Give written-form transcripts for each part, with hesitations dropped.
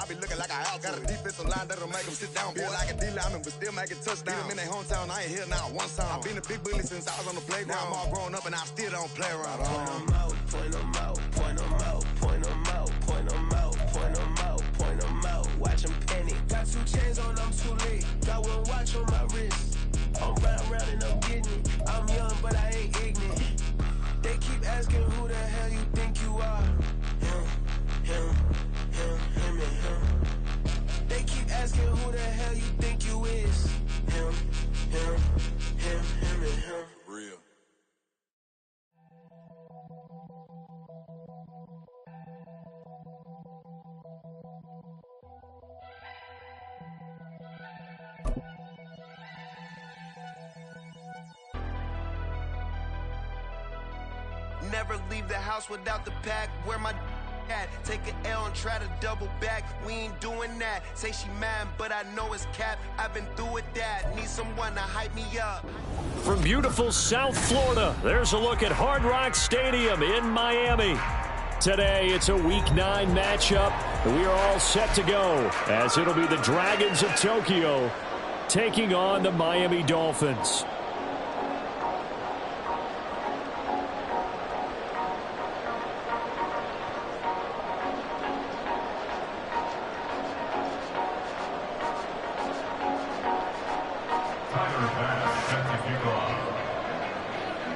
I be looking like a house. Got a defensive line that'll make them sit down. Feel like a D-lineman, but still making touchdowns. Beat them in their hometown, I ain't here now one song. I've been a big bully since I was on the playground. I'm all grown up and I still don't play around. Point them out, point them out, point them out, point them out, point them out, point them out, point them out. Watch them panic. Got 2 chains on, I'm too late. Got 1 watch on my wrist. I'm round and I'm getting it. I'm young, but I ain't ignorant. They keep asking who the hell you think you are. Him, and him. They keep asking who the hell you think you is. Him, and him. Real. Never leave the house without the pack. Where my at? Take an L and try to double back. We ain't doing that. Say she mad, but I know it's cap. I've been through with that. Need someone to hype me up. From beautiful South Florida, there's a look at Hard Rock Stadium in Miami. Today, it's a Week 9 matchup. We are all set to go, as it'll be the Dragons of Tokyo taking on the Miami Dolphins.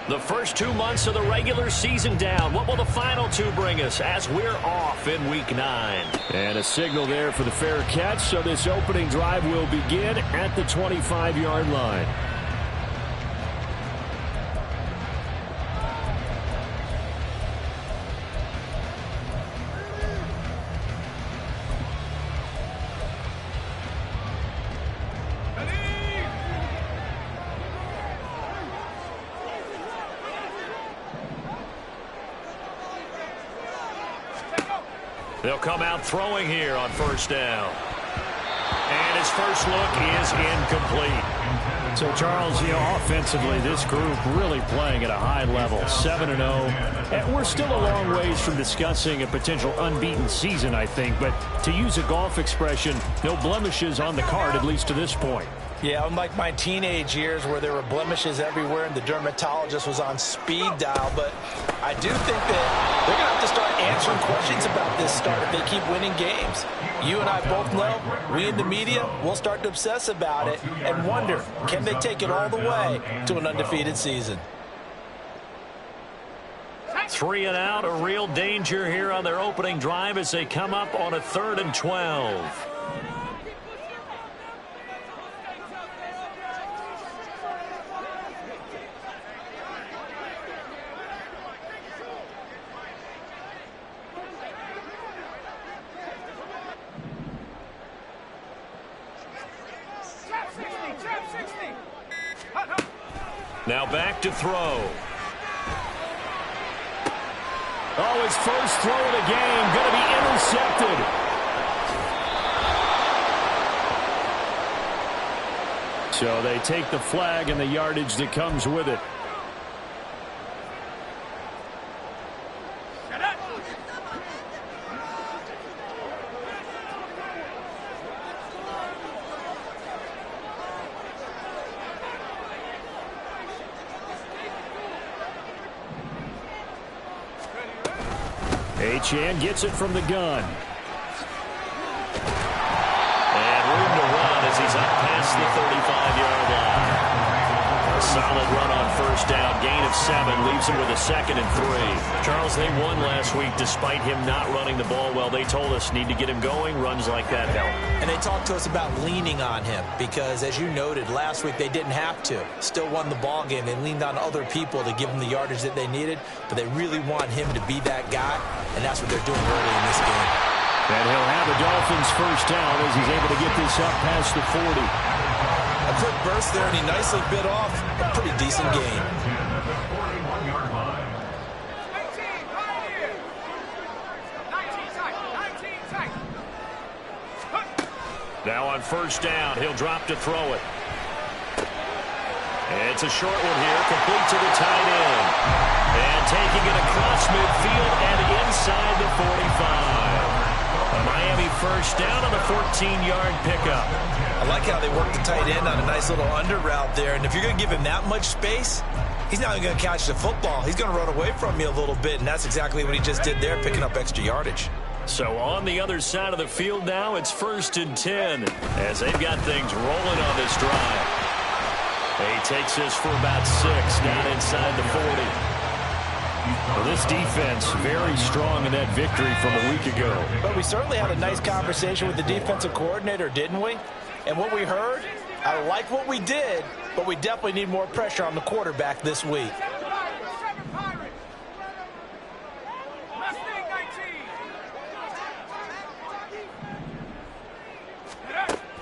The first 2 months of the regular season down. What will the final 2 bring us as we're off in Week 9? And a signal there for the fair catch, so this opening drive will begin at the 25-yard line. They'll come out throwing here on first down. And his first look is incomplete. So, Charles, offensively, this group really playing at a high level, 7-0. And we're still a long ways from discussing a potential unbeaten season, I think. But to use a golf expression, no blemishes on the card, at least to this point. Yeah, unlike my teenage years where there were blemishes everywhere and the dermatologist was on speed dial. But I do think that they're going to have to start answering questions about this start if they keep winning games. You and I both know, we in the media, will start to obsess about it and wonder, can they take it all the way to an undefeated season? 3 and out, a real danger here on their opening drive as they come up on a 3rd and 12. Now back to throw. Oh, his first throw of the game going to be intercepted. So they take the flag and the yardage that comes with it. Achane gets it from the gun. And room to run as he's up past the 35-yard line. A solid run on first down. Gain of 7 leaves him with a 2nd and 3. Charles, they won last week despite him not running the ball well. They told us need to get him going. Runs like that help. And they talked to us about leaning on him because, as you noted, last week they didn't have to. Still won the ball game. They leaned on other people to give them the yardage that they needed, but they really want him to be that guy, and that's what they're doing early in this game. And he'll have the Dolphins first down as he's able to get this up past the 40. A quick burst there, and he nicely bit off a pretty decent gain. Now on first down, he'll drop to throw it. It's a short one here, complete to the tight end. And taking it across midfield and inside the 45. A Miami first down on the 14-yard pickup. I like how they work the tight end on a nice little under route there. And if you're going to give him that much space, he's not even going to catch the football. He's going to run away from you a little bit, and that's exactly what he just did there, picking up extra yardage. So on the other side of the field now, it's 1st and 10 as they've got things rolling on this drive. He takes this for about 6 down inside the 40. Well, this defense very strong in that victory from a week ago. But we certainly had a nice conversation with the defensive coordinator, didn't we? And what we heard, I like what we did, but we definitely need more pressure on the quarterback this week.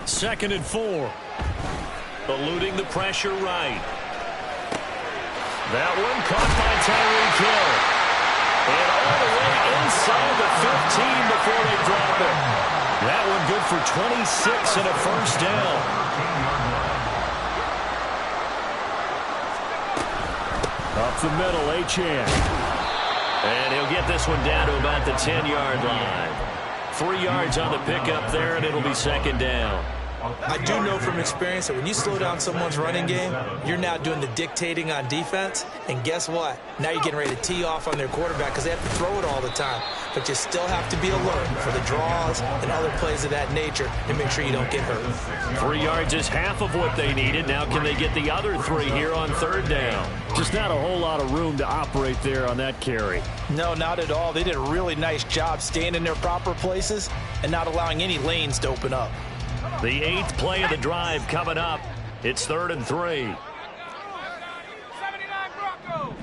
2nd and 4. Eluding the pressure right. That one caught by Tyreek Hill. And all the way inside the 15 before they drop it. That one good for 26 and a first down. Up the middle, Achane. And he'll get this one down to about the 10-yard line. 3 yards on the pickup there, and it'll be 2nd down. I do know from experience that when you slow down someone's running game, you're now doing the dictating on defense. And guess what? Now you're getting ready to tee off on their quarterback because they have to throw it all the time. But you still have to be alert for the draws and other plays of that nature to make sure you don't get hurt. 3 yards is half of what they needed. Now can they get the other 3 here on 3rd down? Just not a whole lot of room to operate there on that carry. No, not at all. They did a really nice job staying in their proper places and not allowing any lanes to open up. The 8th play of the drive coming up. It's 3rd and 3. 79 Broncos.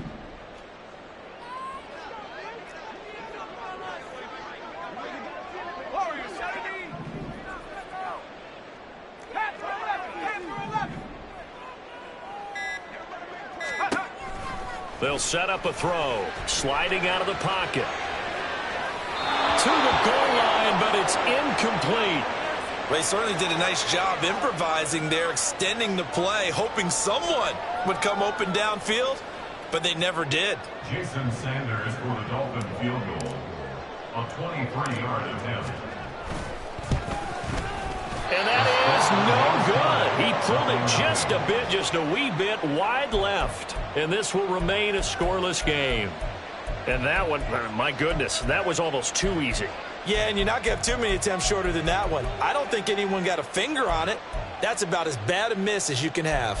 Warriors 70. Pass for 11. Pass for 11. They'll set up a throw. Sliding out of the pocket. To the goal line, but it's incomplete. They certainly did a nice job improvising there, extending the play, hoping someone would come open downfield, but they never did. Jason Sanders for the Dolphin field goal. A 23-yard attempt. And that is no good. He pulled it just a bit, just a wee bit wide left. And this will remain a scoreless game. And that one, my goodness, that was almost too easy. Yeah, and you're not going to have too many attempts shorter than that one. I don't think anyone got a finger on it. That's about as bad a miss as you can have.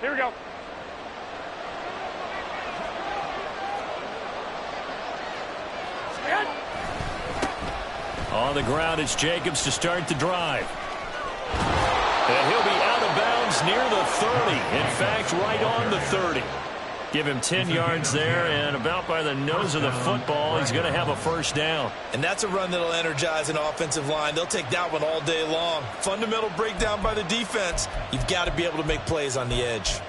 Here we go. On the ground, it's Jacobs to start the drive. And he'll be out of bounds near the 30. In fact, right on the 30. Give him 10 yards there, and about by the nose of the football, he's going to have a first down. And that's a run that'll energize an offensive line. They'll take that one all day long. Fundamental breakdown by the defense. You've got to be able to make plays on the edge.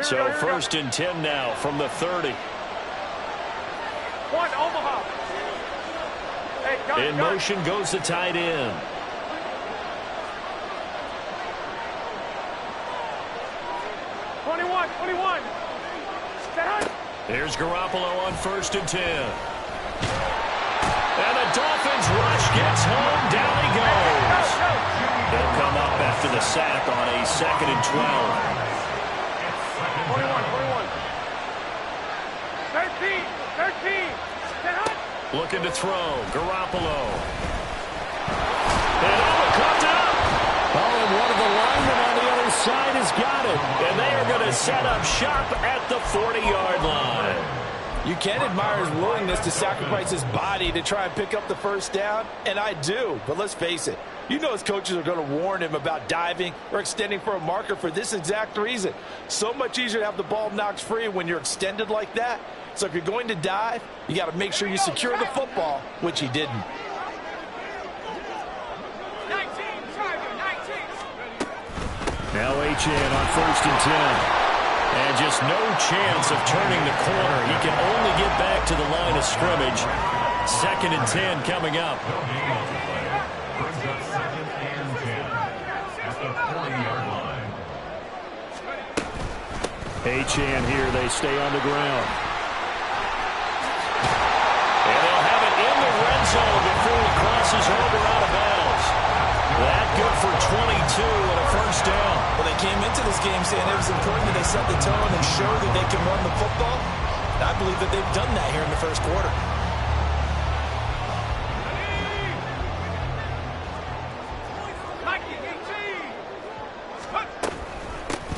So 1st and 10 now from the 30. One, Omaha. Hey, in motion goes the tight end. 21. Here's Garoppolo on 1st and 10. And the Dolphins rush gets home. Down he goes. They'll come up after the sack on a 2nd and 12. 21. 13. Looking to throw. Garoppolo. And caught up. Oh, and one of the linemen on the other side has got it. And they are going to set up shop at the 40-yard line. You can admire his willingness to sacrifice his body to try and pick up the first down, and I do. But let's face it, you know his coaches are going to warn him about diving or extending for a marker for this exact reason. So much easier to have the ball knocked free when you're extended like that. So if you're going to dive, you got to make sure you secure the football, which he didn't. 19. Now Achane on 1st and 10. And just no chance of turning the corner. He can only get back to the line of scrimmage. 2nd and 10 coming up. Brings up 2nd and 10 at the 40-yard line. Achane here. They stay on the ground. And they'll have it in the red zone before it crosses over out of bounds. That good for 22 and a first down. Well, they came into this game saying it was important that they set the tone and show that they can run the football. I believe that they've done that here in the first quarter.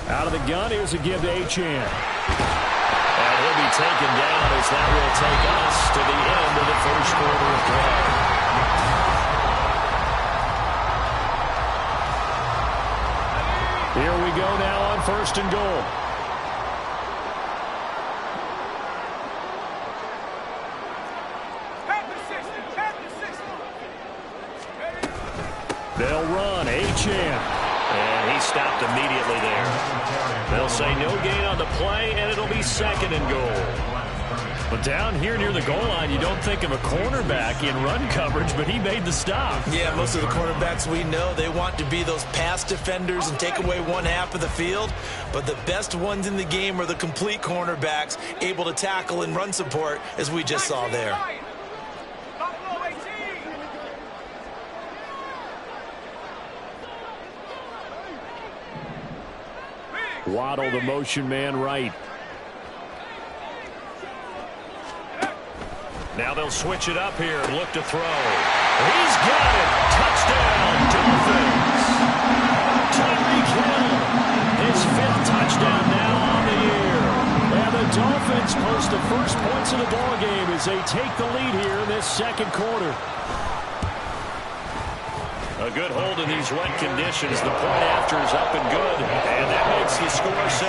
Out of the gun, here's a give to Achane. And he'll be taken down as that will take us to the end of the first quarter of play. Here we go now on 1st and goal. They'll run. Achane. And he stopped immediately there. They'll say no gain on the play, and it'll be 2nd and goal. But down here near the goal line, you don't think of a cornerback in run coverage, but he made the stop. Yeah, most of the cornerbacks we know, they want to be those pass defenders and take away one half of the field. But the best ones in the game are the complete cornerbacks, able to tackle and run support, as we just saw there. Waddle, the motion man, right. Now they'll switch it up here and look to throw. He's got it. Touchdown, Dolphins. Tyreek Hill, his 5th touchdown now on the year. And the Dolphins post the first points of the ballgame as they take the lead here in this 2nd quarter. A good hold in these wet conditions. The point after is up and good. And that makes the score 7-0.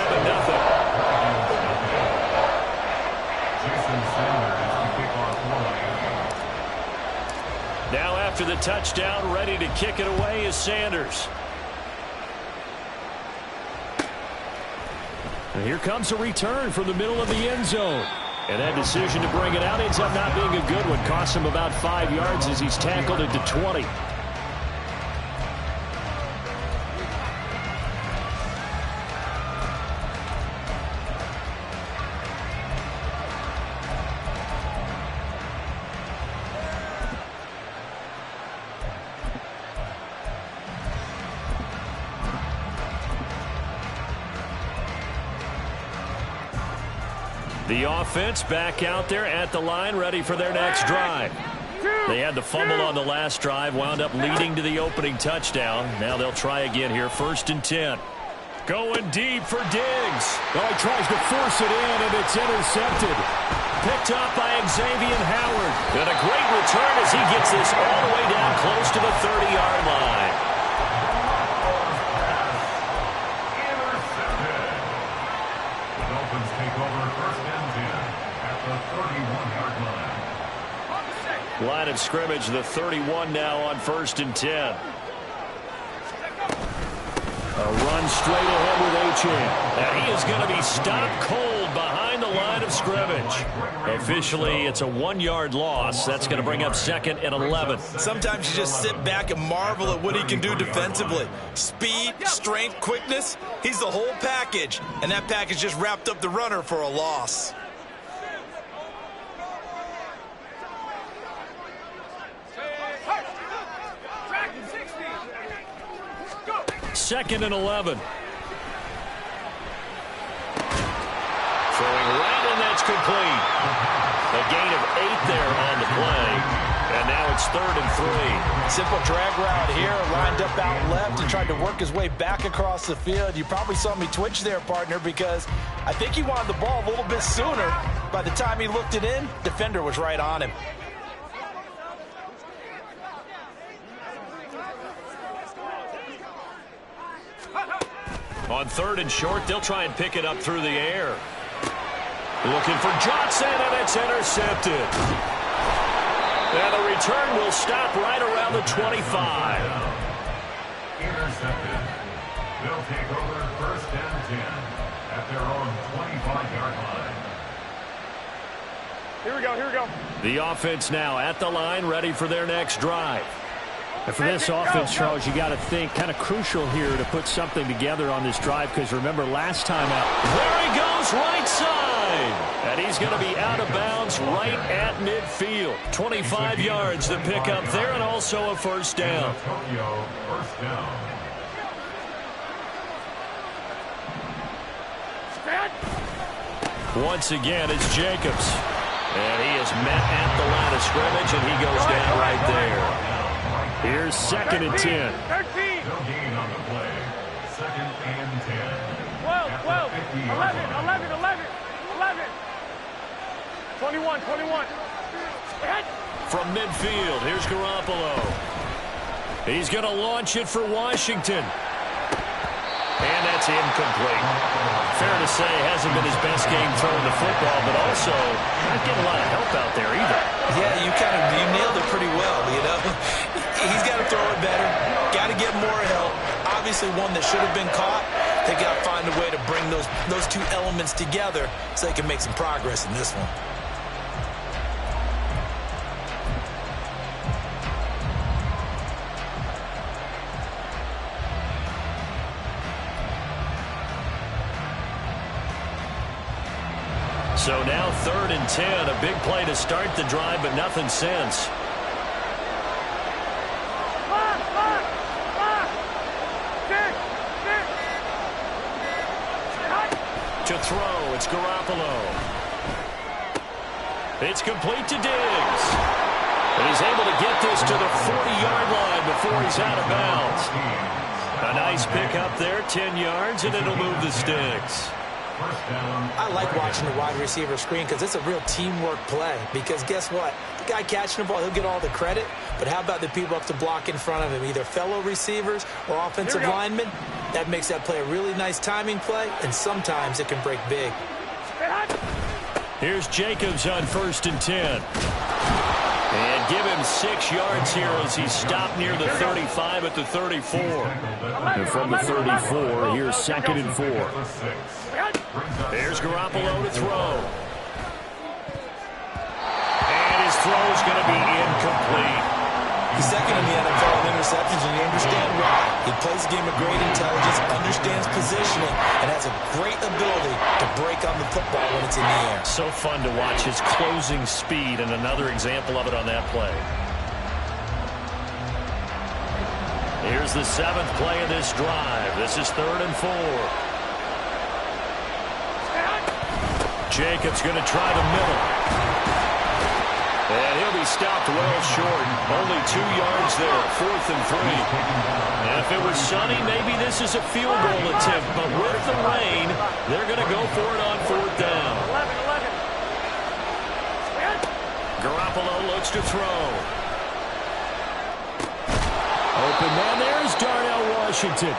Jason Sanders to kick off line. Now after the touchdown, ready to kick it away is Sanders. And here comes a return from the middle of the end zone. And that decision to bring it out ends up not being a good one. Costs him about 5 yards as he's tackled it to 20. The offense back out there at the line, ready for their next drive. They had the fumble on the last drive, wound up leading to the opening touchdown. Now they'll try again here, 1st and 10. Going deep for Diggs. Oh, he tries to force it in, and it's intercepted. Picked up by Xavier Howard. And a great return as he gets this all the way down close to the 30-yard line. Line of scrimmage, the 31 now on 1st and 10. A run straight ahead with Achane. And he is going to be stopped cold behind the line of scrimmage. Officially, it's a 1-yard loss. That's going to bring up 2nd and 11. Sometimes you just sit back and marvel at what he can do defensively. Speed, strength, quickness, he's the whole package. And that package just wrapped up the runner for a loss. 2nd and 11. Throwing right, and that's complete. A gain of 8 there on the play. And now it's 3rd and 3. Simple drag route here, lined up out left and tried to work his way back across the field. You probably saw me twitch there, partner, because I think he wanted the ball a little bit sooner. By the time he looked it in, defender was right on him. On 3rd and short, they'll try and pick it up through the air. Looking for Johnson, and it's intercepted. And the return will stop right around the 25. Intercepted. They'll take over 1st and 10 at their own 25-yard line. Here we go. The offense now at the line, ready for their next drive. And for this offense, Charles, you got to think kind of crucial here to put something together on this drive, because remember last time out, there he goes, right side. And he's going to be out of bounds right at midfield. 25 yards to pick up there, and also a first down. Tokyo, first down. Once again, it's Jacobs. And he is met at the line of scrimmage, and he goes down right there. Here's 2nd and 10. 13. No gain on the play. 2nd and 10. 12. 11. 21. From midfield, here's Garoppolo. He's going to launch it for Washington. And that's incomplete. Fair to say, hasn't been his best game throwing the football, but also not getting a lot of help out there either. Yeah, you nailed it pretty well, you know. He's got to throw it better. Got to get more help. Obviously one that should have been caught. They got to find a way to bring those two elements together so they can make some progress in this one. So now 3rd and 10, a big play to start the drive, but nothing since. To throw, it's Garoppolo. It's complete to Diggs. And he's able to get this to the 40-yard line before he's out of bounds. A nice pick up there, 10 yards, and it'll move the sticks. I like watching the wide receiver screen because it's a real teamwork play. Because guess what? The guy catching the ball, he'll get all the credit. But how about the people up to block in front of him, either fellow receivers or offensive linemen? That makes that play a really nice timing play, and sometimes it can break big. Here's Jacobs on 1st and 10. And give him 6 yards here as he stopped near the 35 at the 34. And from the 34, here's 2nd and 4. There's Garoppolo to throw. And his throw is going to be incomplete. He's second in the NFL in interceptions, and you understand why. He plays the game with great intelligence, understands positioning, and has a great ability to break on the football when it's in the air. So fun to watch his closing speed, and another example of it on that play. Here's the 7th play of this drive. This is 3rd and 4. Jacobs going to try the middle. And he'll be stopped well short. Only 2 yards there, 4th and 3. And if it was sunny, maybe this is a field goal attempt. But with the rain, they're going to go for it on 4th down. 11. Garoppolo looks to throw. Open man, there's Darnell Washington.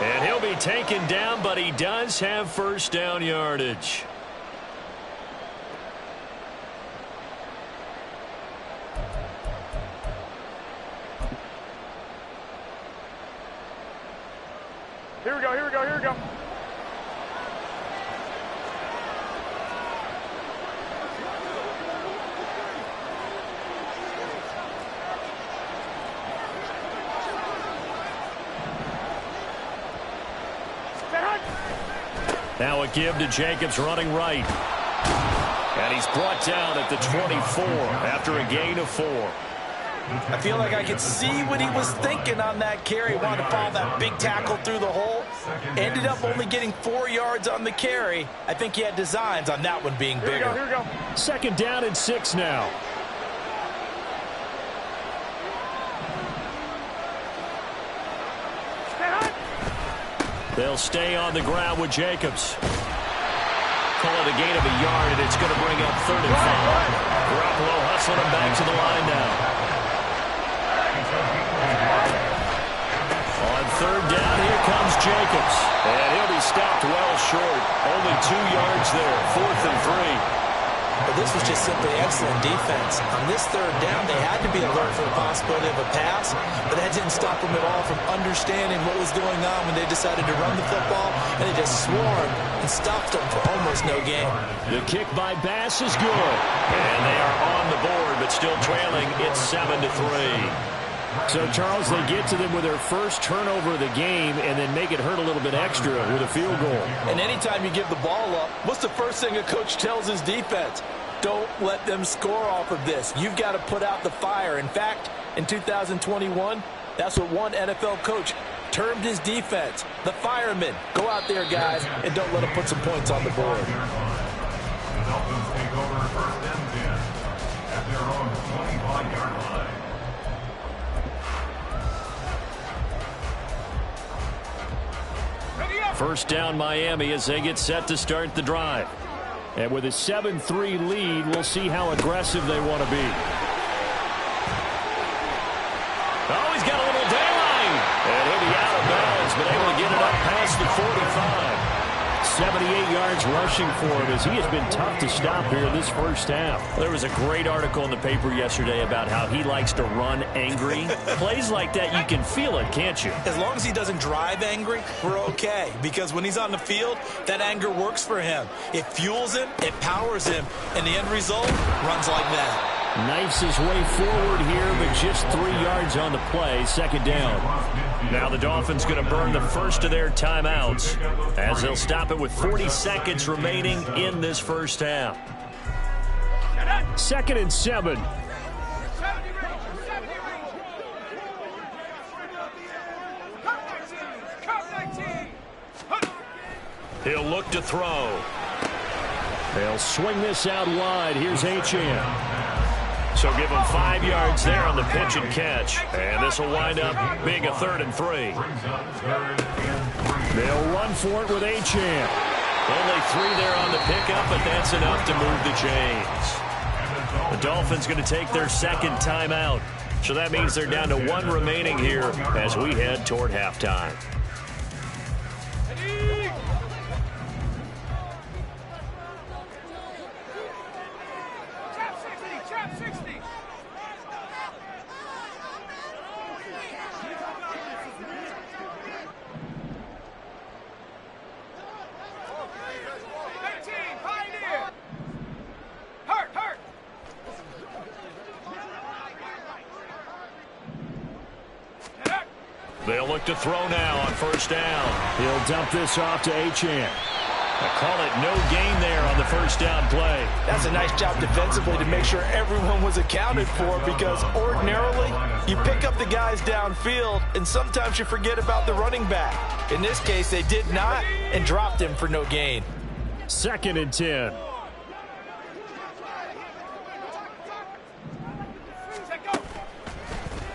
And he'll be taken down, but he does have 1st down yardage. Here we go. Now a give to Jacobs running right. And he's brought down at the 24 after a gain of 4. I feel like I could see what he was thinking on that carry. Wanted to follow that big tackle through the hole. Ended up only getting 4 yards on the carry. I think he had designs on that one being bigger. Here we go. 2nd down and 6 now. They'll stay on the ground with Jacobs. Call it a gain of a yard, and it's going to bring up 3rd and 5. Garoppolo hustling him back to the line now. On 3rd down, here comes Jacobs. And he'll be stopped well short. Only 2 yards there, 4th and 3. But this was just simply excellent defense. On this third down, they had to be alert for the possibility of a pass, but that didn't stop them at all from understanding what was going on when they decided to run the football, and they just swarmed and stopped them for almost no gain. The kick by Bass is good. And they are on the board, but still trailing. It's 7-3. So, Charles, they get to them with their first turnover of the game and then make it hurt a little bit extra with a field goal. And anytime you give the ball up, what's the first thing a coach tells his defense? Don't let them score off of this. You've got to put out the fire. In fact, in 2021, that's what one NFL coach termed his defense, the firemen. Go out there, guys, and don't let them put some points on the board. The Dolphins take over first and 10 at their own 25-yard line. First down Miami as they get set to start the drive. And with a 7-3 lead, we'll see how aggressive they want to be. Oh, he's got a little daylight. And he'll be out of bounds, but able to get it up past the 45. 78 yards rushing for him as he has been tough to stop here in this first half. There was a great article in the paper yesterday about how he likes to run angry. Plays like that, you can feel it, can't you? As long as he doesn't drive angry, we're okay. Because when he's on the field, that anger works for him. It fuels him, it powers him, and the end result runs like that. Knifes his way forward here, but just 3 yards on the play. Second down. Now the Dolphins going to burn the first of their timeouts as they'll stop it with 40 seconds remaining in this first half. 2nd and 7. He'll look to throw. They'll swing this out wide. Here's Achane. So give him 5 yards there on the pitch and catch. And this will wind up being a 3rd and 3. They'll run for it with Achane. Only 3 there on the pickup, but that's enough to move the chains. The Dolphins going to take their second timeout. So that means they're down to 1 remaining here as we head toward halftime. They'll look to throw now on first down. He'll dump this off to Achane. I call it no gain there on the first down play. That's a nice job defensively to make sure everyone was accounted for, because ordinarily you pick up the guys downfield and sometimes you forget about the running back. In this case, they did not and dropped him for no gain. 2nd and 10.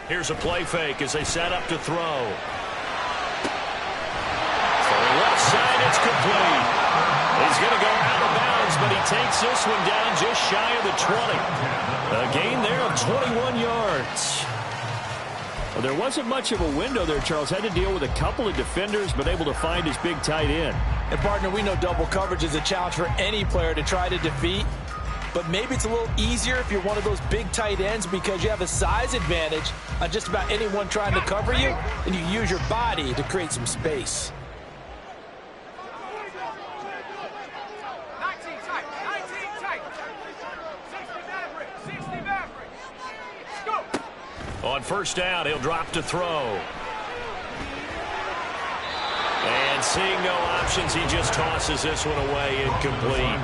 Here's a play fake as they set up to throw. For the left side, it's complete. He's going to go out of bounds, but he takes this one down just shy of the 20. A gain there of 21 yards. Well, there wasn't much of a window there, Charles. Had to deal with a couple of defenders, but able to find his big tight end. And, partner, we know double coverage is a challenge for any player to try to defeat. But maybe it's a little easier if you're one of those big tight ends because you have a size advantage on just about anyone trying to cover you, and you use your body to create some space. 19 tight. 19 tight. 60 Maverick. Go. On first down, he'll drop to throw. And seeing no options, he just tosses this one away, incomplete.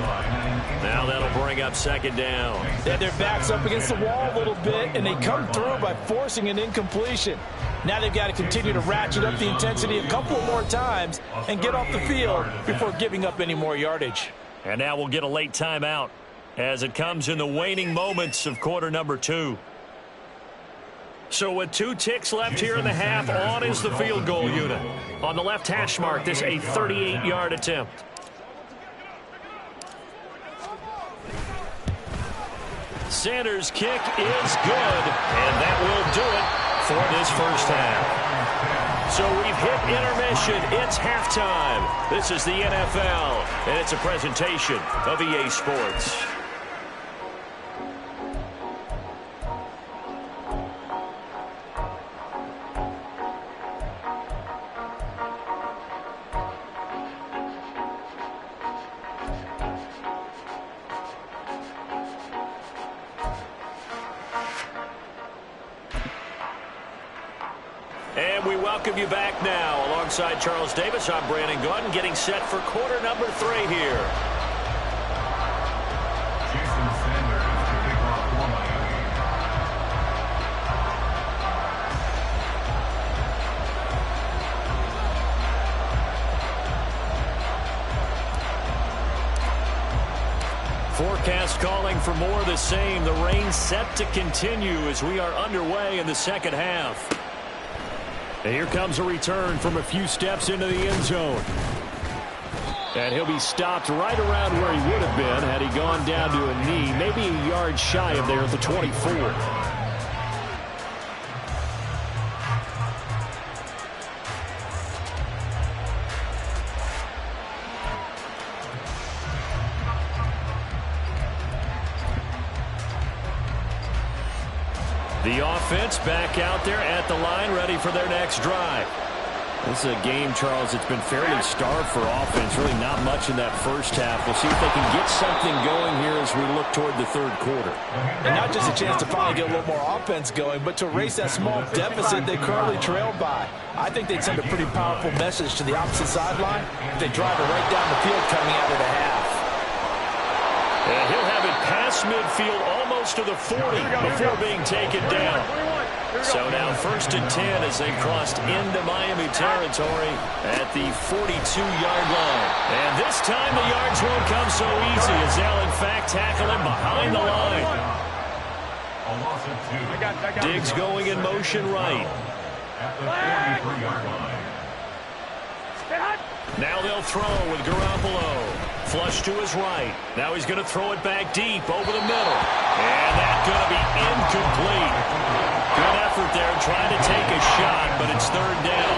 Now that'll bring up second down. Yeah, their back's up against the wall a little bit, and they come through by forcing an incompletion. Now they've got to continue to ratchet up the intensity a couple more times and get off the field before giving up any more yardage. And now we'll get a late timeout as it comes in the waning moments of quarter number 2. So with 2 ticks left here in the half, on is the field goal unit. On the left hash mark, this a 38-yard attempt. Sanders' kick is good, and that will do it for this first half. So we've hit intermission. It's halftime. This is the NFL, and it's a presentation of EA Sports. And we welcome you back now. Alongside Charles Davis, I'm Brandon Gaudin, getting set for quarter number 3 here. Jason Sanders to kick off for Miami. Forecast calling for more of the same. The rain set to continue as we are underway in the second half. And here comes a return from a few steps into the end zone. And he'll be stopped right around where he would have been had he gone down to a knee, maybe a yard shy of there at the 24. The offense back out there at the line, ready for their next drive. This is a game, Charles, it's been fairly starved for offense. Really not much in that first half. We'll see if they can get something going here as we look toward the third quarter. And not just a chance to finally get a little more offense going, but to erase that small deficit they currently trailed by. I think they'd send a pretty powerful message to the opposite sideline if they drive it right down the field coming out of the half. And he'll have it past midfield almost to the 40 before being taken down. So now 1st and 10 as they've crossed into Miami territory at the 42-yard line. And this time the yards won't come so easy as they'll in fact tackle him behind the line. A loss of 2. Diggs going in motion right. At the 43-yard line. Now they'll throw with Garoppolo. Flush to his right. Now he's going to throw it back deep over the middle. And that's going to be incomplete. Good effort there trying to take a shot, but it's 3rd down.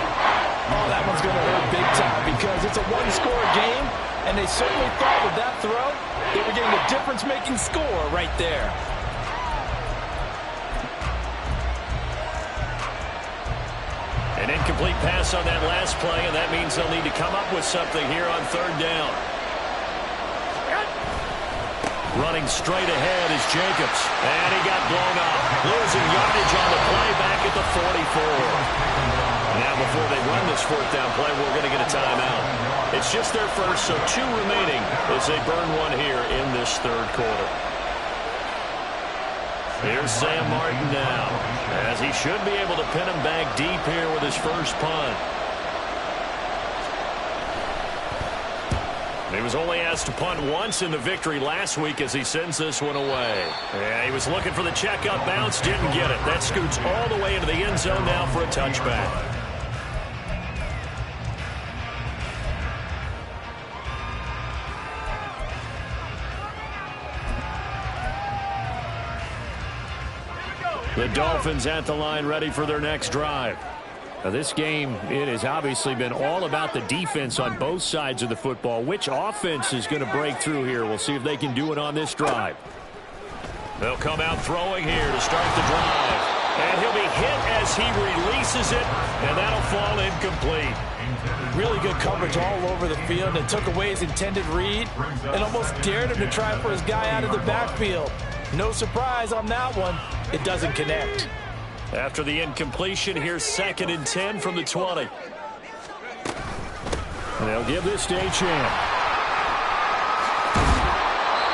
Oh, that one's going to hurt big time because it's a one-score game, and they certainly thought with that throw they were getting a difference-making score right there. An incomplete pass on that last play, and that means they'll need to come up with something here on 3rd down. Running straight ahead is Jacobs, and he got blown up. Losing yardage on the play back at the 44. Now before they run this 4th down play, we're going to get a timeout. It's just their first, so 2 remaining as they burn one here in this 3rd quarter. Here's Sam Martin now, as he should be able to pin him back deep here with his first punt. He was only asked to punt once in the victory last week as he sends this one away. Yeah, he was looking for the checkup bounce, didn't get it. That scoots all the way into the end zone now for a touchback. The Dolphins at the line ready for their next drive. Now this game, it has obviously been all about the defense on both sides of the football. Which offense is going to break through here? We'll see if they can do it on this drive. They'll come out throwing here to start the drive. And he'll be hit as he releases it, and that'll fall incomplete. Really good coverage all over the field and took away his intended read and almost dared him to try for his guy out of the backfield. No surprise on that one. It doesn't connect. After the incompletion, here's 2nd and 10 from the 20. And they'll give this to Achane.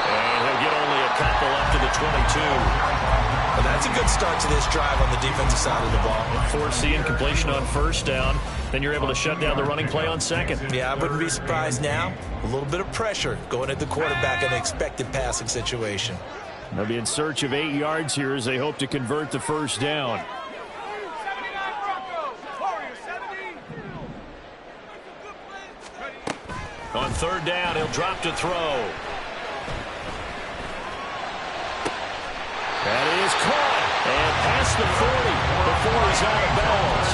And he'll get only a couple up to the 22. Well, that's a good start to this drive on the defensive side of the ball. Force the incompletion on 1st down. Then you're able to shut down the running play on 2nd. Yeah, I wouldn't be surprised now. A little bit of pressure going at the quarterback in an expected passing situation. They'll be in search of 8 yards here as they hope to convert the 1st down. On 3rd down, he'll drop to throw. That is caught. And past the 40 before he's out of bounds.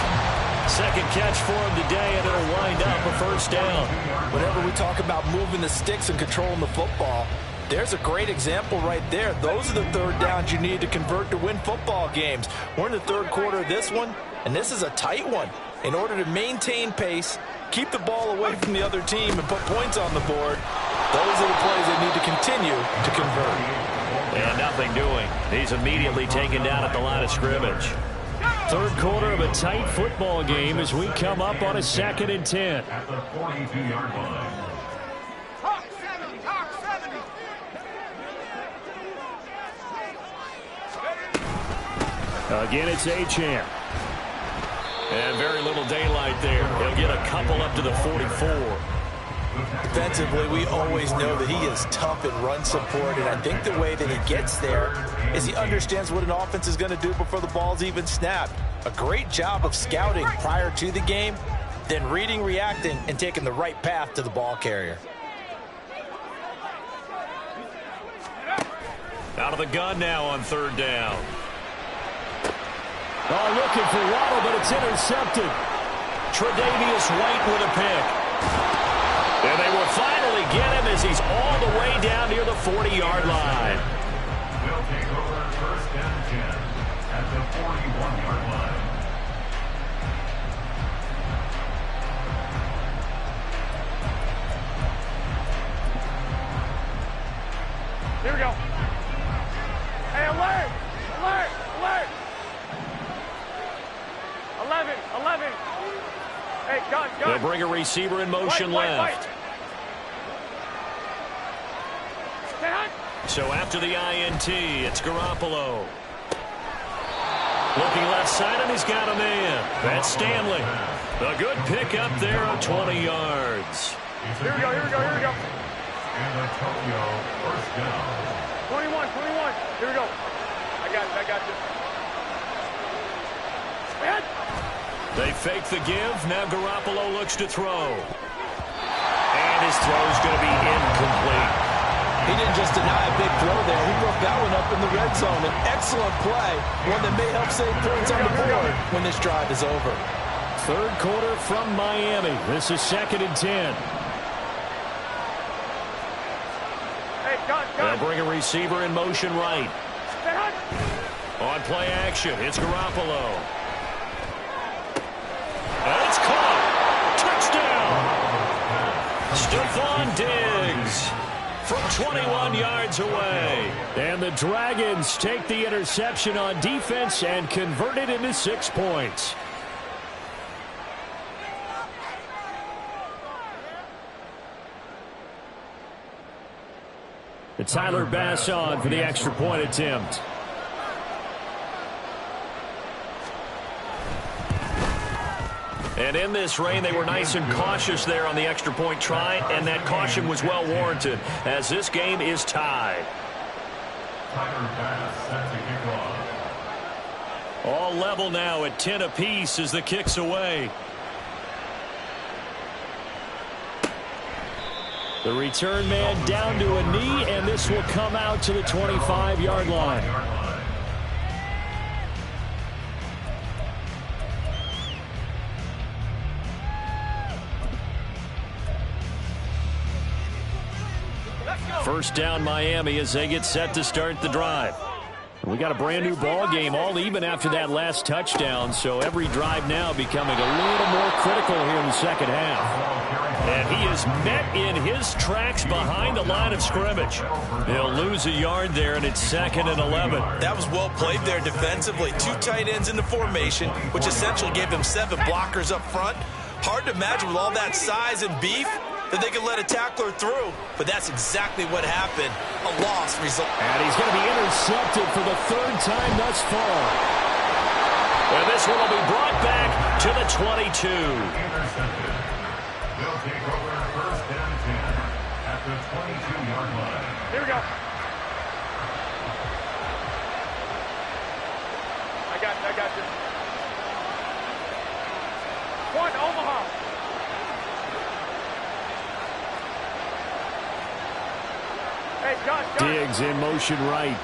2nd catch for him today, and it'll wind up a 1st down. Whenever we talk about moving the sticks and controlling the football, there's a great example right there. Those are the 3rd downs you need to convert to win football games. We're in the 3rd quarter of this one, and this is a tight one. In order to maintain pace, keep the ball away from the other team, and put points on the board, those are the plays they need to continue to convert. And nothing doing. He's immediately taken down at the line of scrimmage. Third quarter of a tight football game as we come up on a 2nd and 10. At the 42-yard line. Talk 70, talk 70. Again, it's Achane. And very little daylight there. He'll get a couple up to the 44. Defensively, we always know that he is tough in run support, and I think the way that he gets there is he understands what an offense is going to do before the ball's even snapped. A great job of scouting prior to the game, then reading, reacting, and taking the right path to the ball carrier. Out of the gun now on 3rd down. Oh, looking for Waddle, but it's intercepted. Tre'Davious White with a pick. And they will finally get him as he's all the way down near the 40-yard line. They'll take over 1st and 10 at the 41-yard line. Here we go. Hey, alert! Alert! Alert! 11. Hey, gun. They'll bring a receiver in motion left. So after the INT, it's Garoppolo. Looking left side, and he's got a man. That's Stanley. A good pick up there of 20 yards. Here we go. And Antonio, 1st down. 21. Here we go. I got you. Man. They fake the give. Now Garoppolo looks to throw. And his throw's going to be incomplete. He didn't just deny a big throw there. He broke that one up in the red zone. An excellent play, one that may help save points on the board when this drive is over. 3rd quarter from Miami. This is 2nd and 10. Hey, gun. They'll bring a receiver in motion right. On play action, it's Garoppolo. And it's caught. Touchdown. Stephon Diggs from 21 yards away. And the Dragons take the interception on defense and convert it into 6 points. And Tyler Bass on for the extra point attempt. And in this rain, they were nice and cautious there on the extra point try, and that caution was well warranted as this game is tied. Tyler Bass set to kick off. All level now at 10 apiece as the kick's away. The return man down to a knee, and this will come out to the 25-yard line. First down Miami as they get set to start the drive. We got a brand new ball game, all even after that last touchdown, so every drive now becoming a little more critical here in the second half. And he is met in his tracks behind the line of scrimmage. He'll lose a yard there, and it's 2nd and 11. That was well played there defensively. 2 tight ends in the formation, which essentially gave them 7 blockers up front. Hard to imagine with all that size and beef that they could let a tackler through, but that's exactly what happened. A loss result. And he's going to be intercepted for the 3rd time thus far. And this one will be brought back to the 22. Intercepted. They'll take over 1st and 10 at the 22-yard line. Here we go. I got you. One, Omaha. Hey, John. Diggs in motion right.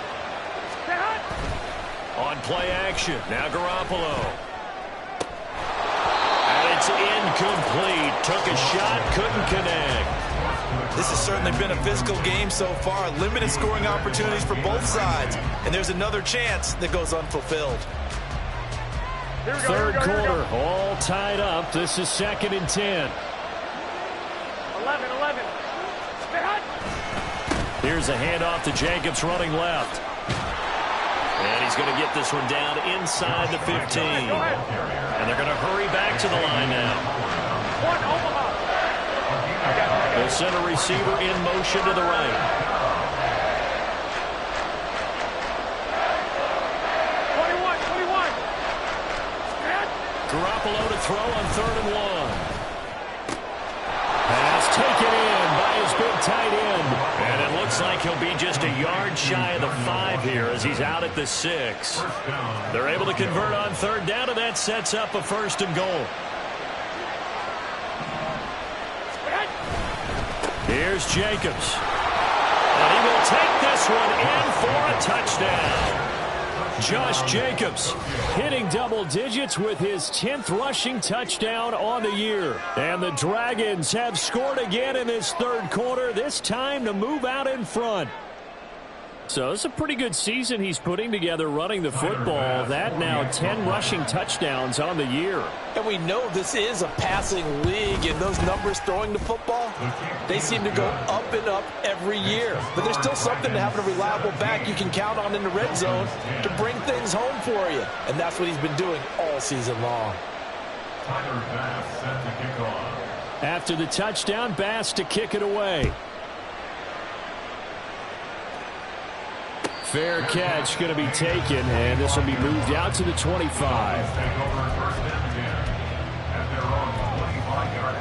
On play action, now Garoppolo. And it's incomplete. Took a shot, couldn't connect. This has certainly been a physical game so far. Limited scoring opportunities for both sides. And there's another chance that goes unfulfilled. Here we go, Third quarter, all tied up. This is 2nd and 10. 11. Here's a handoff to Jacobs running left. And he's going to get this one down inside the 15. And they're going to hurry back to the line now. They'll send a receiver in motion to the right. 21. Garoppolo to throw on 3rd and 1. Pass taken in by his big tight end. And it looks like he'll be just a yard shy of the 5 here as he's out at the 6. They're able to convert on 3rd down, and that sets up a 1st and goal. Here's Jacobs. And he will take this one in for a touchdown. Josh Jacobs hitting double digits with his 10th rushing touchdown on the year. And the Dragons have scored again in this 3rd quarter, this time to move out in front. So it's a pretty good season he's putting together running the football. That now 10 rushing touchdowns on the year. And we know this is a passing league, and those numbers throwing the football, they seem to go up and up every year. But there's still something to having a reliable back you can count on in the red zone to bring things home for you. And that's what he's been doing all season long. Tyler Bass set to kick off. After the touchdown, Bass to kick it away. Fair catch going to be taken, and this will be moved out to the 25. Take over 1st and 10 at their own 25-yard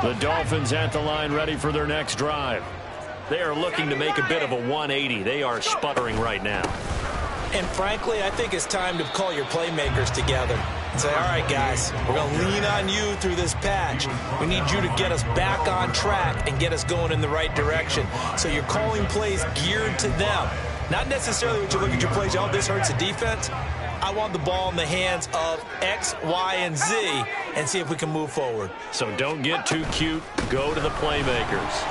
line. The Dolphins at the line ready for their next drive. They are looking to make a bit of a 180. They are sputtering right now. And frankly, I think it's time to call your playmakers together and say, all right, guys, we're going to lean on you through this patch. We need you to get us back on track and get us going in the right direction. So you're calling plays geared to them. Not necessarily when you look at your plays, oh, this hurts the defense. I want the ball in the hands of X, Y, and Z and see if we can move forward. So don't get too cute. Go to the playmakers.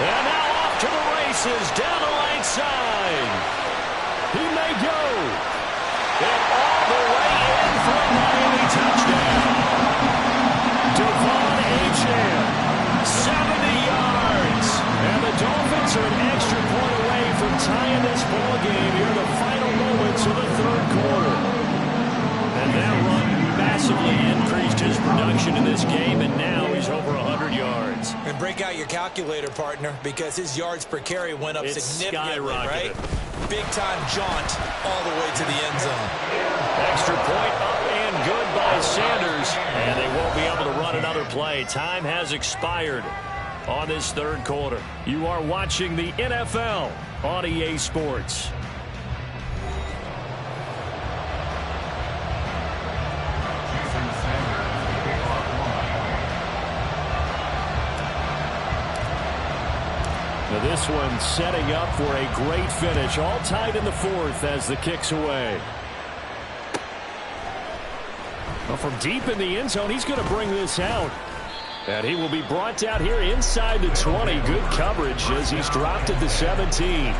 And now off to the races down the right side. He may go. And all the way in for a Miami touchdown. Devon Achane, 70 yards. And the Dolphins are an extra point away from tying this ball game here in the final moments of the 3rd quarter. And that run massively increased his production in this game, and now he's over 100 yards. And break out your calculator, partner, because his yards per carry went up significantly, right? Big-time jaunt all the way to the end zone. Extra point up and good by Sanders. And they won't be able to run another play. Time has expired on this 3rd quarter. You are watching the NFL on EA Sports. Now this one setting up for a great finish. All tied in the 4th as the kick's away. Well, from deep in the end zone, he's going to bring this out. And he will be brought down here inside the 20. Good coverage as he's dropped at the 17.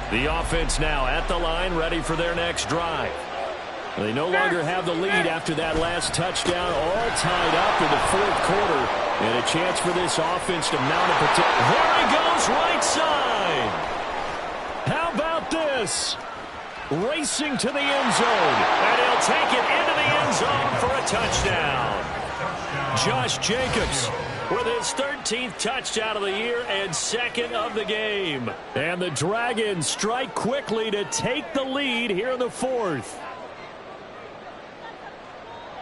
The offense now at the line, ready for their next drive. They no longer have the lead after that last touchdown, all tied up in the 4th quarter. And a chance for this offense to mount a potential. There he goes, right side. How about this? Racing to the end zone. And he'll take it into the end zone for a touchdown. Josh Jacobs with his 13th touchdown of the year and 2nd of the game. And the Dragons strike quickly to take the lead here in the 4th.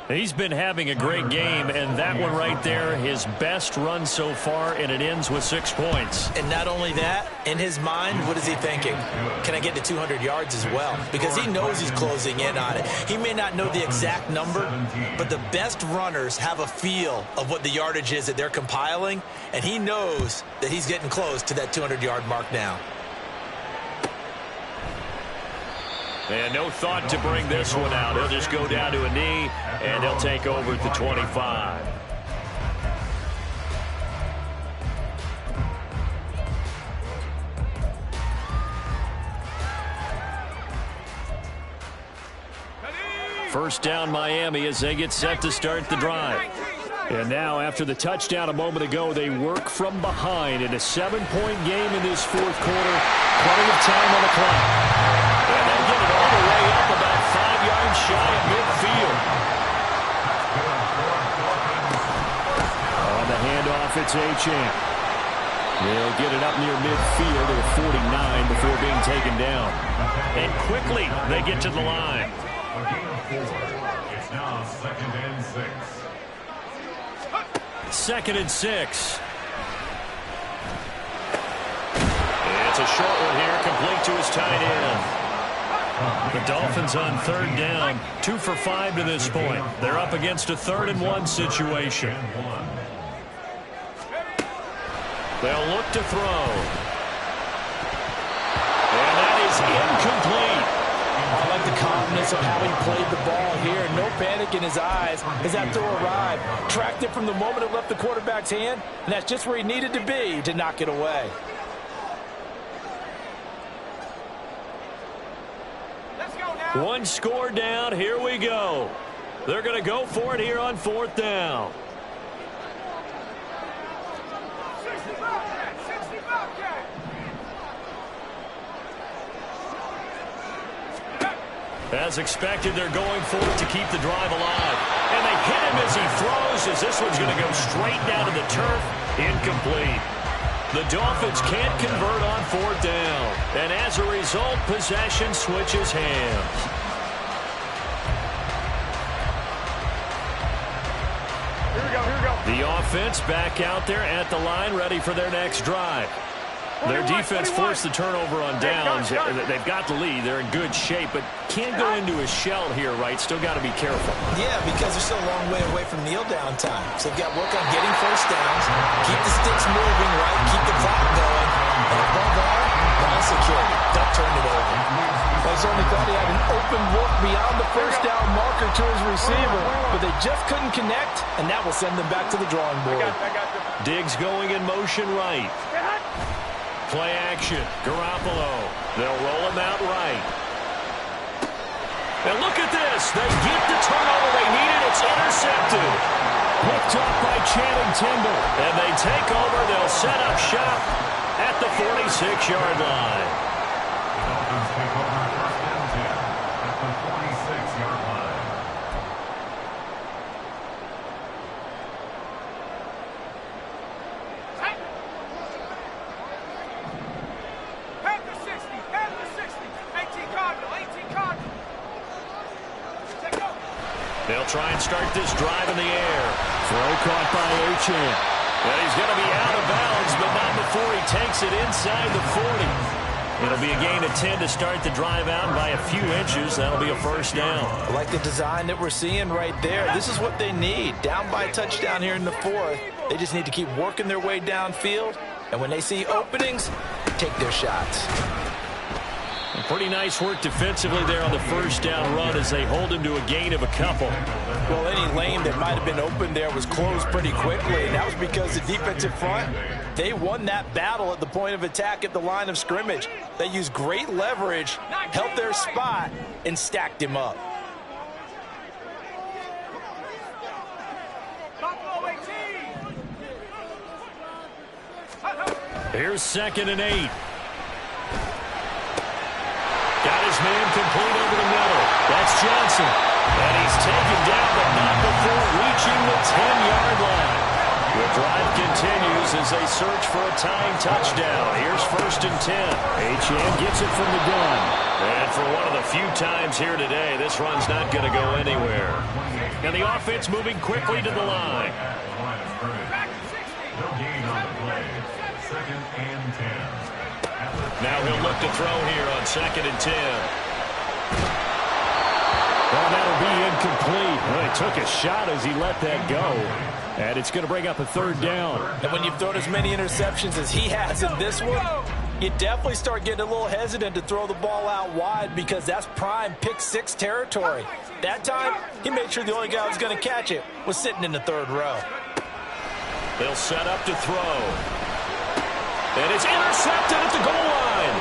He's been having a great game, and that one right there, his best run so far, and it ends with 6 points. And not only that, in his mind, what is he thinking? Can I get to 200 yards as well? Because he knows he's closing in on it. He may not know the exact number, but the best runners have a feel of what the yardage is that they're compiling, and he knows that he's getting close to that 200-yard mark now. And no thought to bring this one out. He'll just go down to a knee, and he'll take over at the 25. First down Miami as they get set to start the drive. And now, after the touchdown a moment ago, they work from behind in a 7-point game in this fourth quarter. Plenty of time on the clock. And they get it all the way up about 5 yards shy of midfield. On the handoff, it's Achane. They'll get it up near midfield at 49 before being taken down. And quickly, they get to the line. A gain of 4. It's now 2nd and 6. 2nd and 6. It's a short one here, complete to his tight end. The Dolphins on 3rd down, 2 for 5 to this point. They're up against a 3rd and 1 situation. They'll look to throw. And that is incomplete. I like the confidence of how he played the ball here. No panic in his eyes as that throw arrived. Tracked it from the moment it left the quarterback's hand, and that's just where he needed to be to knock it away. Let's go now. One score down. Here we go. They're going to go for it here on 4th down. 60 Bobcat, 60 Bobcat. As expected, they're going for it to keep the drive alive. And they hit him as he throws, as this one's going to go straight down to the turf. Incomplete. The Dolphins can't convert on 4th down. And as a result, possession switches hands. Here we go, here we go. The offense back out there at the line, ready for their next drive. Their defense forced the turnover on downs. They've got the lead. They're in good shape, but can't go into a shell here, right? Still got to be careful. Yeah, because they're still a long way away from kneel down time. So they've got to work on getting first downs, keep the sticks moving, right? Keep the clock going. And above all, ball security. Don't turn it over. Well, only thought he had an open look beyond the first down marker to his receiver, but they just couldn't connect, and that will send them back to the drawing board. I got you. Diggs going in motion right. Play action. Garoppolo. They'll roll him out right. And look at this. They get the turnover they needed. It's intercepted. Picked up by Channing Tindall. And they take over. They'll set up shop at the 46-yard line. The Dolphins take over 1st and 10 at the 46-yard line. They'll try and start this drive in the air. Throw caught by Achane. And he's going to be out of bounds, but not before he takes it inside the 40. It'll be a gain of 10 to start the drive out by a few inches. That'll be a first down. I like the design that we're seeing right there. This is what they need. Down by a touchdown here in the 4th. They just need to keep working their way downfield. And when they see openings, take their shots. Pretty nice work defensively there on the first down run as they hold him to a gain of a couple. Well, any lane that might have been open there was closed pretty quickly, and that was because the defensive front, they won that battle at the point of attack at the line of scrimmage. They used great leverage, held their spot, and stacked him up. Here's 2nd and 8. Got his man complete over the middle. That's Johnson. And he's taken down, but not before reaching the 10-yard line. The drive continues as they search for a tying touchdown. Here's 1st and 10. Achane gets it from the gun. And for one of the few times here today, this run's not going to go anywhere. And the offense moving quickly to the line. No gain on the play. 2nd and 10. Now he'll look to throw here on 2nd and 10. Well, that'll be incomplete. Well, he took a shot as he let that go. And it's going to bring up a 3rd down. And when you've thrown as many interceptions as he has in this one, you definitely start getting a little hesitant to throw the ball out wide because that's prime pick 6 territory. That time, he made sure the only guy who was going to catch it was sitting in the 3rd row. They'll set up to throw. And it's intercepted at the goal line.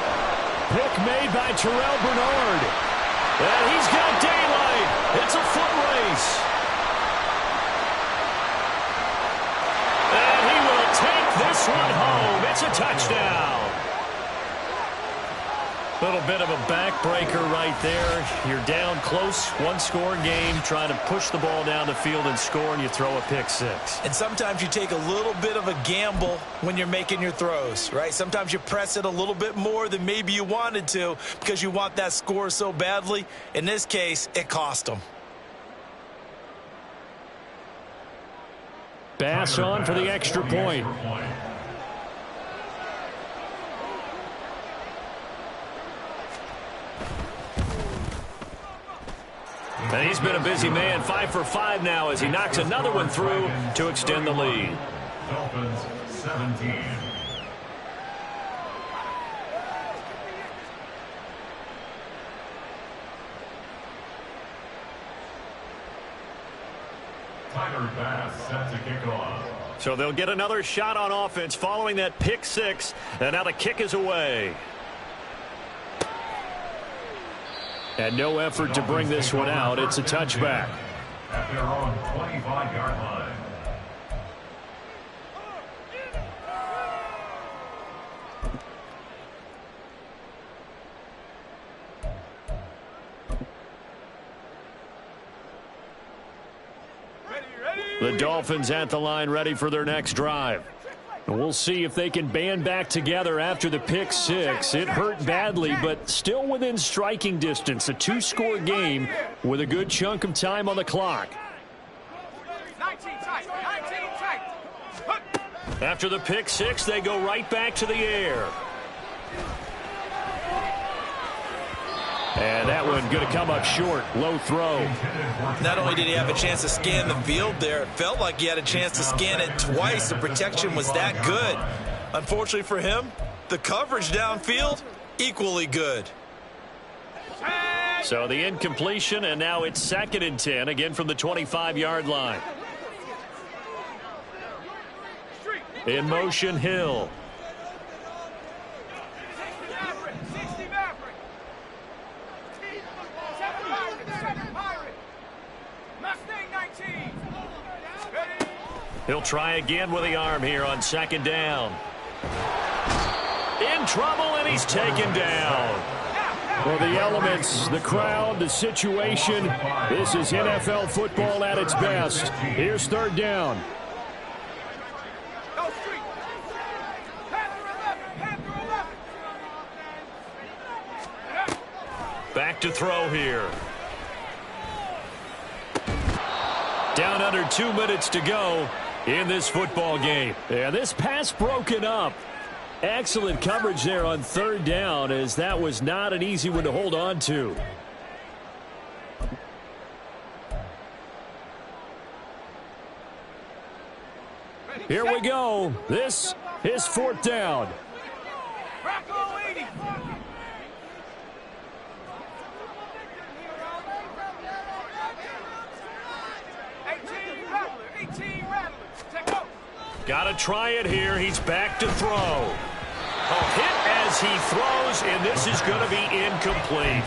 Pick made by Terrell Bernard. And he's got daylight. It's a a bit of a backbreaker right there. You're down close, one-score game, trying to push the ball down the field and score, and you throw a pick six. And sometimes you take a little bit of a gamble when you're making your throws, right? Sometimes you press it a little bit more than maybe you wanted to because you want that score so badly. In this case, it cost them. Bass on for the extra point. And he's been a busy man, 5 for 5 now as he knocks another one through to extend the lead. Dolphins 17. Tyler Bass set to kick off. So they'll get another shot on offense following that pick six, and now the kick is away. And no effort to bring this one out. It's a touchback. At their own 25-yard line. The Dolphins at the line ready for their next drive. And we'll see if they can band back together after the pick six. It hurt badly, but still within striking distance. A two-score game with a good chunk of time on the clock. After the pick six, they go right back to the air. And that one going to come up short. Low throw. Not only did he have a chance to scan the field there, it felt like he had a chance to scan it twice. The protection was that good. Unfortunately for him, the coverage downfield, equally good. So the incompletion, and now it's 2nd and 10, again from the 25-yard line. In motion, Hill. He'll try again with the arm here on 2nd down. In trouble, and he's taken down. Well, the elements, the crowd, the situation, this is NFL football at its best. Here's 3rd down. Back to throw here. Down under 2 minutes to go in this football game. Yeah, this pass broken up. Excellent coverage there on 3rd down, as that was not an easy one to hold on to. Here we go. This is 4th down. Got to try it here. He's back to throw. A hit as he throws, and this is going to be incomplete.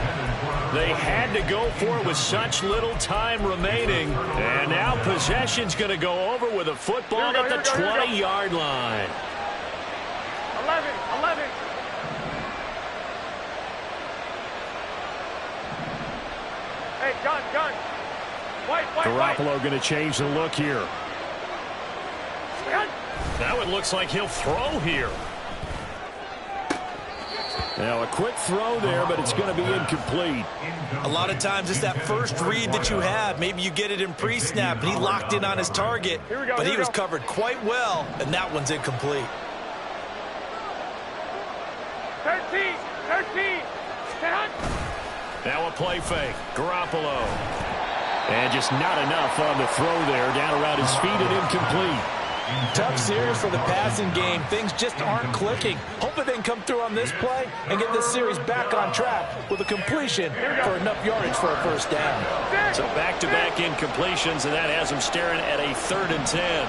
They had to go for it with such little time remaining, and now possession's going to go over with a football at the 20-yard line. 11. Hey, gun. White. Garoppolo going to change the look here. Now it looks like he'll throw here. Now a quick throw there, but it's going to be incomplete. A lot of times it's that first read that you have. Maybe you get it in pre-snap, and he locked in on his target, but he was covered quite well, and that one's incomplete. 13. Now a play fake. Garoppolo. And just not enough on the throw there. Down around his feet and incomplete. Tough series for the passing game. Things just aren't clicking. Hopefully they can come through on this play and get this series back on track with a completion for enough yardage for a 1st down. So back-to-back incompletions, and that has him staring at a 3rd and 10.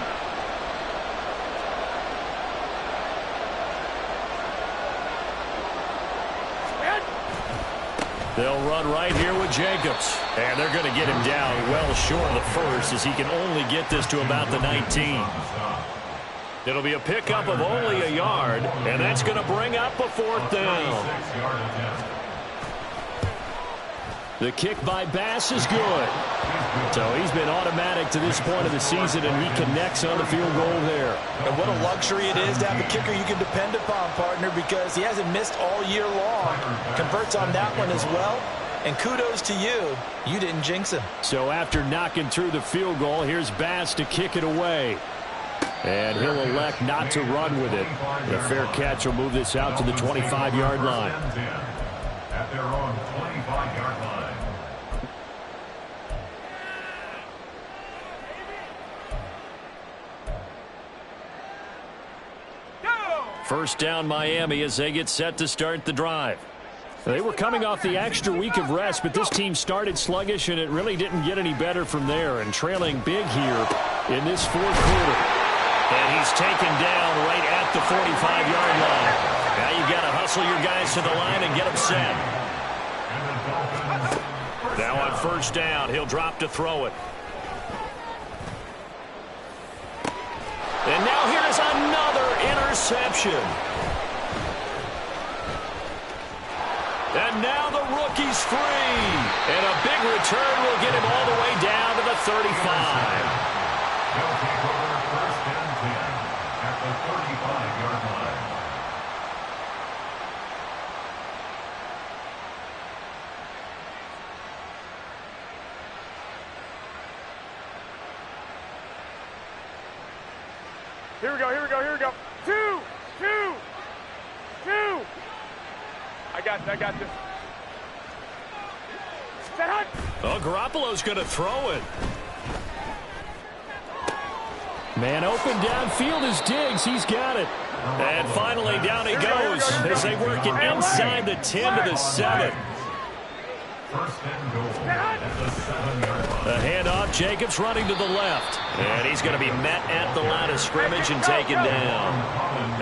They'll run right here with Jacobs. And they're going to get him down well short of the first, as he can only get this to about the 19. It'll be a pickup of only a yard, and that's going to bring up a 4th down. The kick by Bass is good. So he's been automatic to this point of the season, and he connects on the field goal there. And what a luxury it is to have a kicker you can depend upon, partner, because he hasn't missed all year long. Converts on that one as well. And kudos to you. You didn't jinx him. So after knocking through the field goal, here's Bass to kick it away. And he'll elect not to run with it. The fair catch will move this out to the 25-yard line. At their own 25-yard line. First down Miami as they get set to start the drive. They were coming off the extra week of rest, but this team started sluggish, and it really didn't get any better from there, and trailing big here in this fourth quarter. And he's taken down right at the 45-yard line. Now you've got to hustle your guys to the line and get them set. Now on first down, he'll drop to throw it. And now here's another interception. And now the rookie's free. And a big return will get him all the way down to the 35. They'll take over first and 10 at the 35-yard line. Here we go, here we go, here we go. Two. I got this. Set hunt. Oh, Garoppolo's going to throw it. Man open downfield is Diggs. He's got it. And finally down he goes as they work it inside the 10 to the 7. First and goal at the 7-yard line. The handoff, Jacobs running to the left. And he's going to be met at the line of scrimmage and taken down.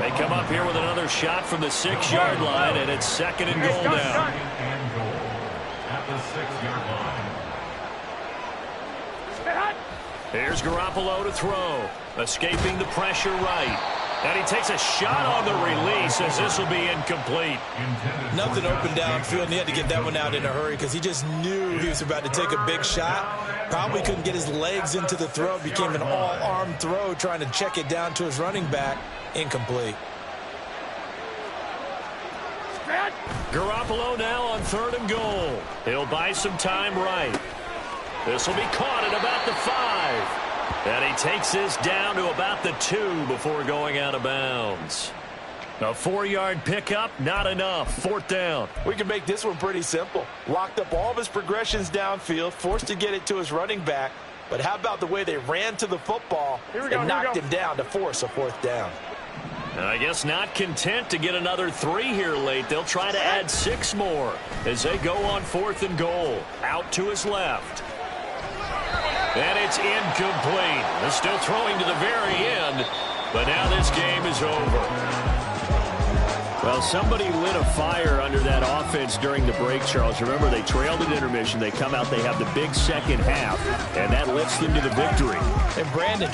They come up here with another shot from the 6-yard line, and it's second and goal now. Second and goal at the 6-yard line. Here's Garoppolo to throw. Escaping the pressure right. And he takes a shot on the release as this will be incomplete. Nothing open downfield, and he had to get that one out in a hurry because he just knew he was about to take a big shot. Probably couldn't get his legs into the throw. Became an all-arm throw trying to check it down to his running back. Incomplete. Garoppolo now on third and goal. He'll buy some time right. This will be caught at about the 5. And he takes this down to about the 2 before going out of bounds. A 4-yard pickup, not enough. Fourth down. We can make this one pretty simple. Locked up all of his progressions downfield, forced to get it to his running back. But how about the way they ran to the football and knocked him down to force a fourth down? And I guess not content to get another 3 here late. They'll try to add 6 more as they go on fourth and goal. Out to his left. And it's incomplete. They're still throwing to the very end, but now this game is over. Well, somebody lit a fire under that offense during the break, Charles. Remember, they trailed at intermission. They come out, they have the big second half, and that lifts them to the victory. And Brandon,